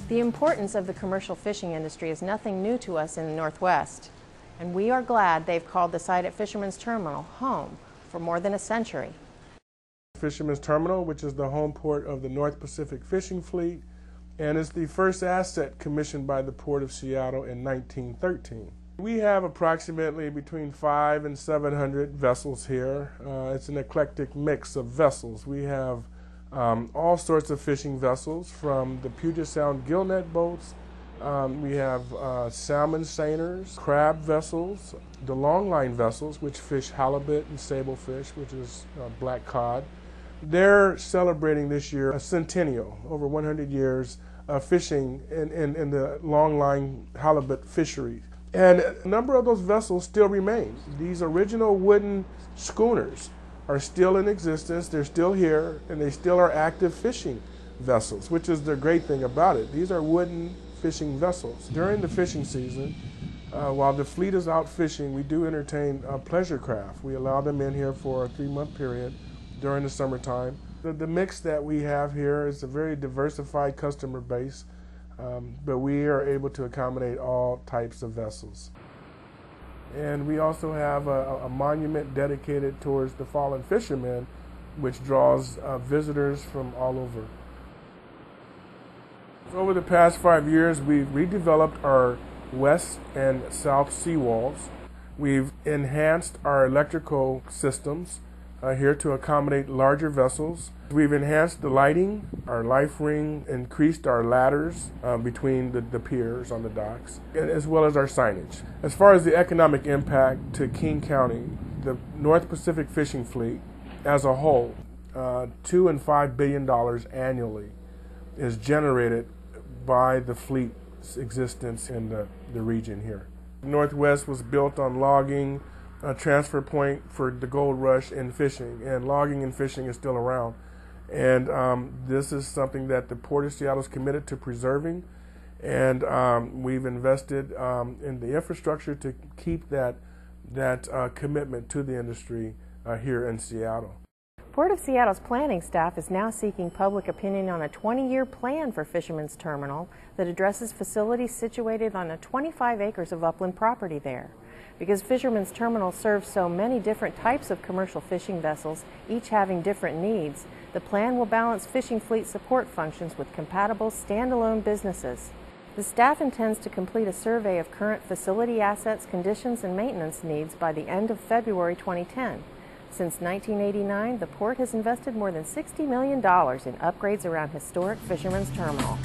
The importance of the commercial fishing industry is nothing new to us in the Northwest, and we are glad they've called the site at Fisherman's Terminal home for more than a century. Fisherman's Terminal, which is the home port of the North Pacific Fishing Fleet, and is the first asset commissioned by the Port of Seattle in 1913. We have approximately between 500 and 700 vessels here. It's an eclectic mix of vessels. We have all sorts of fishing vessels, from the Puget Sound gillnet boats. We have salmon seiners, crab vessels, the longline vessels, which fish halibut and sablefish, which is black cod. They're celebrating this year a centennial, over 100 years of fishing in the longline halibut fishery. And a number of those vessels still remain. These original wooden schooners are still in existence, they're still here, and they still are active fishing vessels, which is the great thing about it. These are wooden fishing vessels. During the fishing season, while the fleet is out fishing, we do entertain pleasure craft. We allow them in here for a 3-month period during the summertime. The mix that we have here is a very diversified customer base, but we are able to accommodate all types of vessels. And we also have a monument dedicated towards the fallen fishermen, which draws visitors from all over. Over the past 5 years, we've redeveloped our west and south seawalls. We've enhanced our electrical systems here to accommodate larger vessels. We've enhanced the lighting, our life ring, increased our ladders between the piers on the docks, as well as our signage. As far as the economic impact to King County, the North Pacific Fishing Fleet as a whole, $2 and $5 billion annually is generated by the fleet's existence in the region here. Northwest was built on logging, a transfer point for the gold rush in fishing, and logging and fishing is still around. And this is something that the Port of Seattle is committed to preserving, and we've invested in the infrastructure to keep that commitment to the industry here in Seattle. Port of Seattle's planning staff is now seeking public opinion on a 20-year plan for Fisherman's Terminal that addresses facilities situated on 25 acres of upland property there. Because Fisherman's Terminal serves so many different types of commercial fishing vessels, each having different needs, the plan will balance fishing fleet support functions with compatible standalone businesses. The staff intends to complete a survey of current facility assets, conditions, and maintenance needs by the end of February 2010. Since 1989, the Port has invested more than $60 million in upgrades around historic Fisherman's Terminal.